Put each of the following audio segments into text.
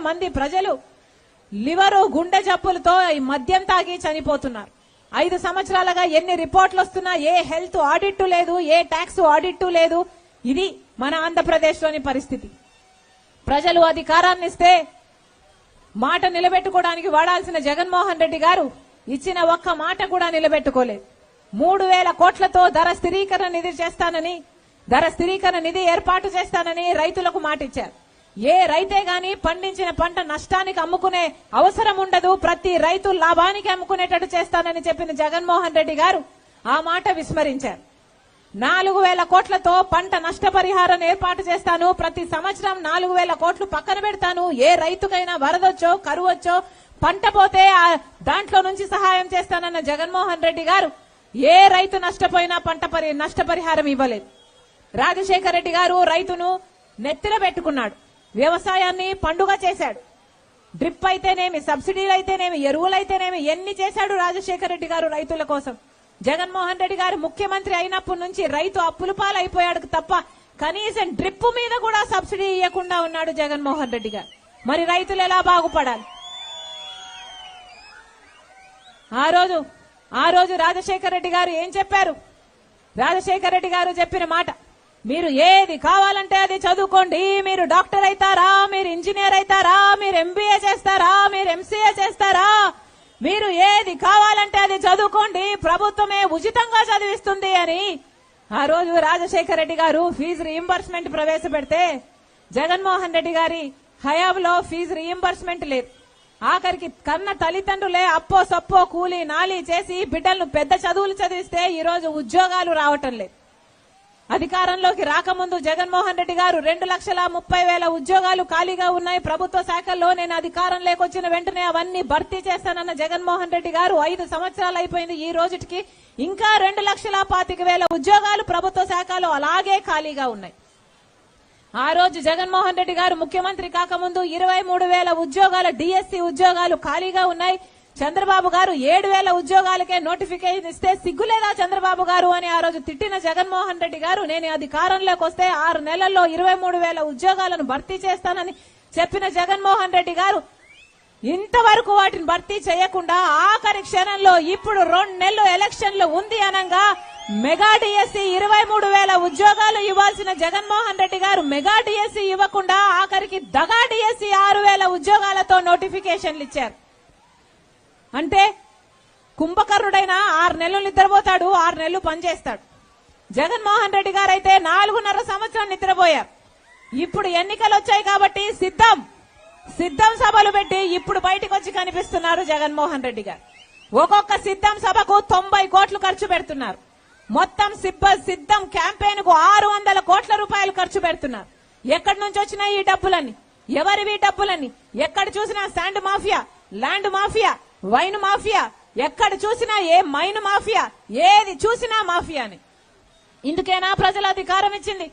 మంది ప్రజలు లివరు గుండె జబ్బులతో మద్యం తాగి చనిపోతున్నారు. 5 సంవత్సరాలుగా ఎన్ని రిపోర్ట్లు వస్తున్నా ఏ హెల్త్ ఆడిట్ లేదు, ఏ ట్యాక్స్ ఆడిట్ లేదు. ఇది మన ఆంధ్రప్రదేశ్ లోని పరిస్థితి. ప్రజలు అధికారాన్ని ఇస్తే మాట నిలబెట్టుకోవడానికి వాడాల్సిన జగన్మోహన్ రెడ్డి గారు ఇచ్చిన ఒక్క మాట కూడా నిలబెట్టుకోలేదు. 3000 కోట్లతో ధర స్థిరీకరణ నిధి చేస్తానని, ధర స్థిరీకరణ నిధి ఏర్పాటు చేస్తానని రైతులకు మాట ఇచ్చారు. ఏ రైతే గాని పండించిన పంట నష్టానికి అమ్ముకునే అవసరం ఉండదు, ప్రతి రైతు లాభానికి అమ్ముకునేటట్టు చేస్తానని చెప్పిన జగన్మోహన్ రెడ్డి గారు ఆ మాట విస్మరించారు. 4000 కోట్లతో పంట నష్టపరిహారం ఏర్పాటు చేస్తాను, ప్రతి సంవత్సరం 4000 కోట్లు పక్కన పెడతాను, ఏ రైతుకైనా వరదొచ్చో కరువొచ్చో పంట పోతే దాంట్లో నుంచి సహాయం చేస్తానన్న జగన్మోహన్ రెడ్డి గారు ఏ రైతు నష్టపోయినా నష్టపరిహారం ఇవ్వలేదు. రాజశేఖర రెడ్డి గారు రైతును నెత్తిన పెట్టుకున్నాడు, వ్యవసాయాన్ని పండుగ చేశాడు. డ్రిప్ అయితేనేమి, సబ్సిడీలు అయితేనేమి, ఎరువులైతేనేమి ఎన్ని చేశాడు రాజశేఖర రెడ్డి గారు రైతుల కోసం. జగన్మోహన్ రెడ్డి గారు ముఖ్యమంత్రి అయినప్పటి నుంచి రైతు అప్పుల పాలైపోయాడు తప్ప కనీసం డ్రిప్ మీద కూడా సబ్సిడీ ఇవ్వకుండా ఉన్నాడు జగన్మోహన్ రెడ్డి గారు. మరి రైతులు ఎలా బాగుపడాలి? ఆ రోజు రాజశేఖర రెడ్డి గారు ఏం చెప్పారు? రాజశేఖర రెడ్డి గారు చెప్పిన మాట, మీరు ఏది కావాలంటే అది చదువుకోండి, మీరు డాక్టర్ అవుతారా, మీరు ఇంజనీర్ అవుతారా, మీరు ఎంబీఏ చేస్తారా, మీరు ఎంసీఏ చేస్తారా, మీరు ఏది కావాలంటే అది చదువుకోండి, ప్రభుత్వమే ఉచితంగా చదివిస్తుంది అని ఆ రోజు రాజశేఖర రెడ్డి గారు ఫీజు రీయింబర్స్మెంట్ ప్రవేశపెడితే జగన్మోహన్ రెడ్డి గారి హయాంలో ఫీజు రీయింబర్స్మెంట్ లేదు. ఆఖరికి కన్న తల్లిదండ్రులే అప్పో సప్పో కూలీ నాలి చేసి బిడ్డలను పెద్ద చదువులు చదివిస్తే ఈ రోజు ఉద్యోగాలు రావటం లేదు. అధికారంలోకి రాకముందు జగన్మోహన్ రెడ్డి గారు 2,30,000 ఉద్యోగాలు ఖాళీగా ఉన్నాయి ప్రభుత్వ శాఖల్లో, నేను అధికారం లేకొచ్చిన వెంటనే అవన్నీ భర్తీ చేస్తానన్న జగన్మోహన్ రెడ్డి గారు 5 సంవత్సరాలు అయిపోయింది. ఈ రోజుకి ఇంకా 2,25,000 ఉద్యోగాలు ప్రభుత్వ శాఖలో అలాగే ఖాళీగా ఉన్నాయి. ఆ రోజు జగన్మోహన్ రెడ్డి గారు ముఖ్యమంత్రి కాకముందు 23,000 ఉద్యోగాల డిఎస్సి ఉద్యోగాలు ఖాళీగా ఉన్నాయి. చంద్రబాబు గారు 7,000 ఉద్యోగాలకే నోటిఫికేషన్ ఇస్తే సిగ్గులేదా చంద్రబాబు గారు అని ఆ రోజు తిట్టిన జగన్మోహన్ రెడ్డి గారు నేను అధికారంలోకి వస్తే 6 నెలల్లో 23,000 ఉద్యోగాలను భర్తీ చేస్తానని చెప్పిన జగన్మోహన్ రెడ్డి గారు ఇంతవరకు వాటిని భర్తీ చేయకుండా ఆఖరి క్షణంలో ఇప్పుడు 2 నెలలు ఎలక్షన్లు ఉంది అనగా మెగా డిఎస్సి 23,000 ఉద్యోగాలు ఇవ్వాల్సిన జగన్మోహన్ రెడ్డి గారు మెగా డిఎస్సి ఇవ్వకుండా ఆఖరికి దగా డిఎస్సి 6,000 ఉద్యోగాలతో నోటిఫికేషన్లు ఇచ్చారు. అంటే కుంభకర్ణుడైనా 6 నెలలు నిద్రపోతాడు, 6 నెలలు పనిచేస్తాడు. జగన్మోహన్ రెడ్డి గారు అయితే 4.5 సంవత్సరాలు నిద్రపోయారు. ఇప్పుడు ఎన్నికలు వచ్చాయి కాబట్టి సిద్ధం సభలు పెట్టి ఇప్పుడు బయటకు వచ్చి కనిపిస్తున్నారు జగన్మోహన్ రెడ్డి గారు. ఒక్కొక్క సిద్ధం సభకు 90 కోట్లు ఖర్చు పెడుతున్నారు. మొత్తం సిద్ధం క్యాంపెయిన్ కు 600 కోట్ల రూపాయలు ఖర్చు పెడుతున్నారు. ఎక్కడి నుంచి వచ్చినాయి ఈ డబ్బులన్నీ? ఎవరివి డబ్బులన్నీ? ఎక్కడ చూసినా sand mafia, land mafia, wine mafia, ఎక్కడ చూసినా ఏ మైన్ మాఫియా, ఏది చూసినా మాఫియాని. ఇందుకేనా ప్రజలు అధికారం ఇచ్చింది?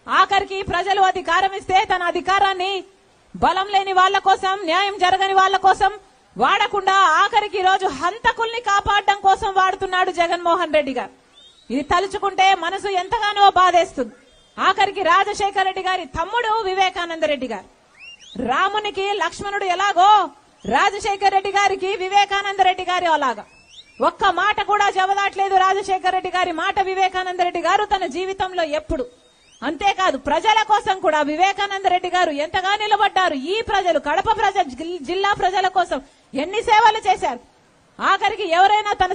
ఆఖరికి ప్రజలు అధికారం ఇస్తే తన అధికారాన్ని బలం లేని వాళ్ల కోసం, న్యాయం జరగని వాళ్ల కోసం వాడకుండా ఆఖరికి రోజు హంతకుల్ని కాపాడడం కోసం వాడుతున్నాడు జగన్మోహన్ రెడ్డి గారు. ఇది తలుచుకుంటే మనసు ఎంతగానో బాధేస్తుంది. ఆఖరికి రాజశేఖర రెడ్డి గారి తమ్ముడు వివేకానంద రెడ్డి గారు, రామునికి లక్ష్మణుడు ఎలాగో రాజశేఖర రెడ్డి గారికి వివేకానంద రెడ్డి గారి అలాగా ఒక్క మాట కూడా జవదాట్లేదు రాజశేఖర రెడ్డి గారి మాట వివేకానంద రెడ్డి గారు తన జీవితంలో ఎప్పుడు. అంతేకాదు ప్రజల కోసం కూడా వివేకానంద రెడ్డి గారు ఎంతగా నిలబడ్డారు. ఈ ప్రజలు, కడప జిల్లా ప్రజల కోసం ఎన్ని సేవలు చేశారు. ఆఖరికి ఎవరైనా తన